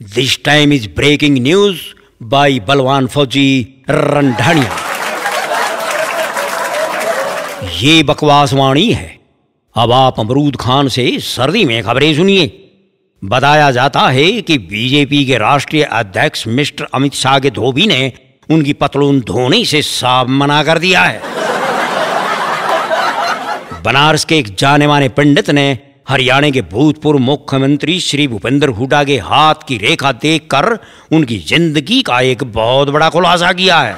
This time is breaking news by बलवान फौजी रंधानिया। ये बकवास वाणी है। अब आप अमरूद खान से सर्दी में खबरें सुनिए। बताया जाता है कि बीजेपी के राष्ट्रीय अध्यक्ष मिस्टर अमित शाह के धोबी ने उनकी पतलून धोने से साफ मना कर दिया है। बनारस के एक जाने माने पंडित ने हरियाणा के भूतपूर्व मुख्यमंत्री श्री भूपेंद्र हुड्डा के हाथ की रेखा देखकर उनकी जिंदगी का एक बहुत बड़ा खुलासा किया है।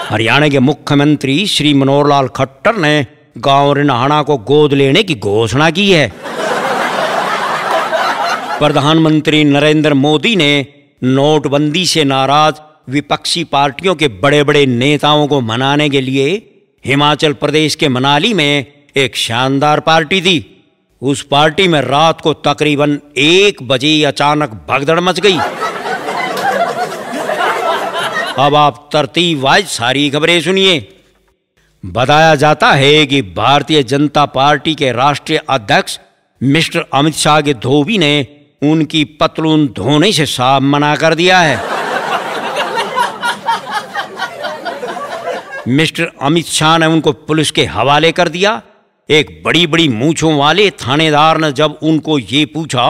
हरियाणा के मुख्यमंत्री श्री मनोहर लाल खट्टर ने गांव रिनाहाना को गोद लेने की घोषणा की है। प्रधानमंत्री नरेंद्र मोदी ने नोटबंदी से नाराज विपक्षी पार्टियों के बड़े बड़े नेताओं को मनाने के लिए हिमाचल प्रदेश के मनाली में एक शानदार पार्टी दी। उस पार्टी में रात को तकरीबन 1 बजे अचानक भगदड़ मच गई। अब आप तरतीबवाइज सारी खबरें सुनिए। बताया जाता है कि भारतीय जनता पार्टी के राष्ट्रीय अध्यक्ष मिस्टर अमित शाह के धोबी ने उनकी पतलून धोने से साफ मना कर दिया है। मिस्टर अमित शाह ने उनको पुलिस के हवाले कर दिया। एक बड़ी बड़ी मूंछों वाले थानेदार ने जब उनको ये पूछा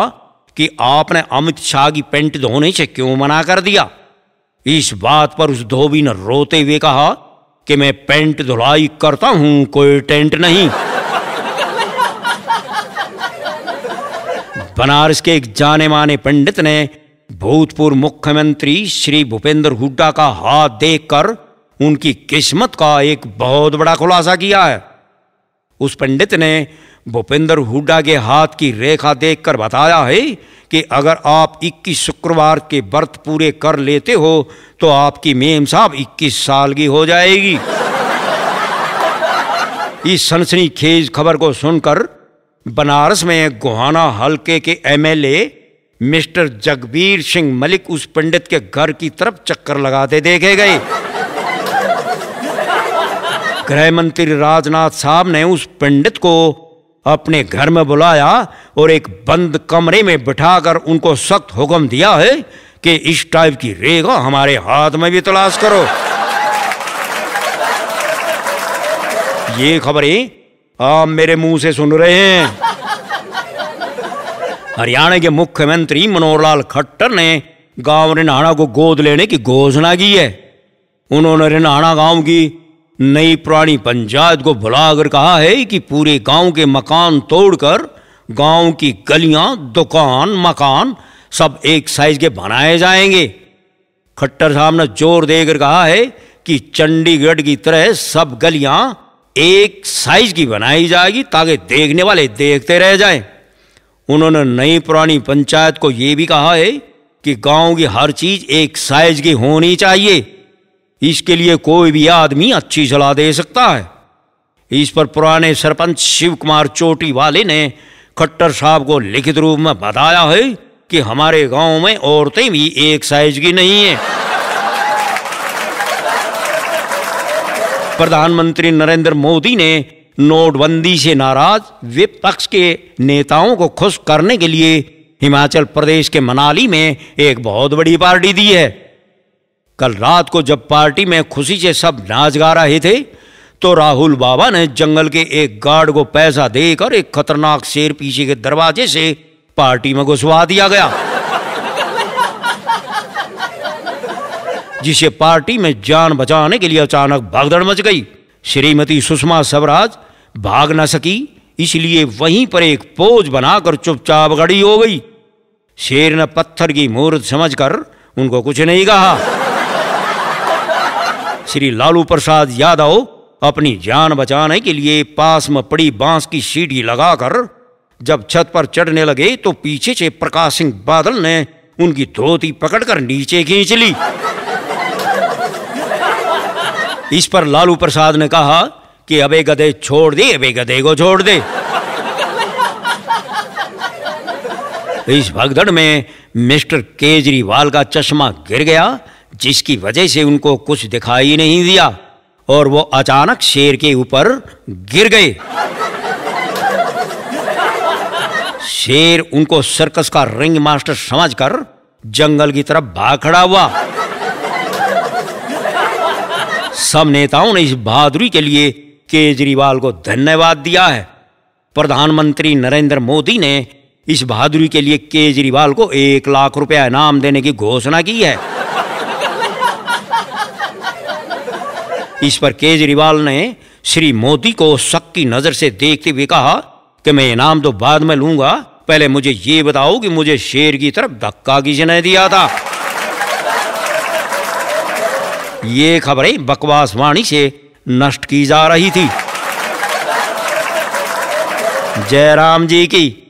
कि आपने अमित शाह की पेंट धोने से क्यों मना कर दिया, इस बात पर उस धोबी ने रोते हुए कहा कि मैं पेंट धुलाई करता हूं, कोई टेंट नहीं। बनारस के एक जाने माने पंडित ने भूतपूर्व मुख्यमंत्री श्री भूपेंद्र हुड्डा का हाथ देखकर उनकी किस्मत का एक बहुत बड़ा खुलासा किया है। उस पंडित ने भूपेंद्र हुड्डा के हाथ की रेखा देखकर बताया है कि अगर आप 21 शुक्रवार के व्रत पूरे कर लेते हो तो आपकी मेम साहब 21 साल की हो जाएगी। इस सनसनीखेज खबर को सुनकर बनारस में गोहाना हलके के एमएलए मिस्टर जगबीर सिंह मलिक उस पंडित के घर की तरफ चक्कर लगाते देखे गए। गृह मंत्री राजनाथ साहब ने उस पंडित को अपने घर में बुलाया और एक बंद कमरे में बिठाकर उनको सख्त हुक्म दिया है कि इस टाइप की रेखा हमारे हाथ में भी तलाश करो। ये खबरें आप मेरे मुंह से सुन रहे हैं। हरियाणा के मुख्यमंत्री मनोहर लाल खट्टर ने गांव रिनाहाना को गोद लेने की घोषणा की है। उन्होंने रिनाहाना गांव की नई पुरानी पंचायत को बुलाकर कहा है कि पूरे गांव के मकान तोड़कर गांव की गलियां, दुकान, मकान सब एक साइज के बनाए जाएंगे। खट्टर साहब ने जोर देकर कहा है कि चंडीगढ़ की तरह सब गलियां एक साइज की बनाई जाएगी ताकि देखने वाले देखते रह जाएं। उन्होंने नई पुरानी पंचायत को ये भी कहा है कि गांव की हर चीज एक साइज की होनी चाहिए। इसके लिए कोई भी आदमी अच्छी सलाह दे सकता है। इस पर पुराने सरपंच शिव कुमार चोटी वाले ने खट्टर साहब को लिखित रूप में बताया है कि हमारे गांव में औरतें भी एक साइज की नहीं है। प्रधानमंत्री नरेंद्र मोदी ने नोटबंदी से नाराज विपक्ष के नेताओं को खुश करने के लिए हिमाचल प्रदेश के मनाली में एक बहुत बड़ी पार्टी दी है। कल रात को जब पार्टी में खुशी से सब नाच गा रहे थे तो राहुल बाबा ने जंगल के एक गार्ड को पैसा देकर एक खतरनाक शेर पीछे के दरवाजे से पार्टी में घुसवा दिया गया, जिसे पार्टी में जान बचाने के लिए अचानक भगदड़ मच गई। श्रीमती सुषमा स्वराज भाग न सकी, इसलिए वहीं पर एक पोज बनाकर चुपचाप खड़ी हो गई। शेर ने पत्थर की मूर्त समझकर उनको कुछ नहीं कहा। श्री लालू प्रसाद यादव अपनी जान बचाने के लिए पास में पड़ी बांस की सीढ़ी लगाकर जब छत पर चढ़ने लगे तो पीछे से प्रकाश सिंह बादल ने उनकी धोती पकड़कर नीचे खींच ली। इस पर लालू प्रसाद ने कहा कि अबे गधे छोड़ दे, अबे गधे को छोड़ दे। इस भगदड़ में मिस्टर केजरीवाल का चश्मा गिर गया, जिसकी वजह से उनको कुछ दिखाई नहीं दिया और वो अचानक शेर के ऊपर गिर गए। शेर उनको सर्कस का रिंग मास्टर समझकर जंगल की तरफ भाग खड़ा हुआ। सब नेताओं ने इस बहादुरी के लिए केजरीवाल को धन्यवाद दिया है। प्रधानमंत्री नरेंद्र मोदी ने इस बहादुरी के लिए केजरीवाल को 1 लाख रुपया इनाम देने की घोषणा की है। इस पर केजरीवाल ने श्री मोदी को शक की नजर से देखते हुए कहा कि मैं इनाम तो बाद में लूंगा, पहले मुझे ये बताओ कि मुझे शेर की तरफ धक्का किसने दिया था। ये खबरें बकवास वाणी से नष्ट की जा रही थी। जय राम जी की।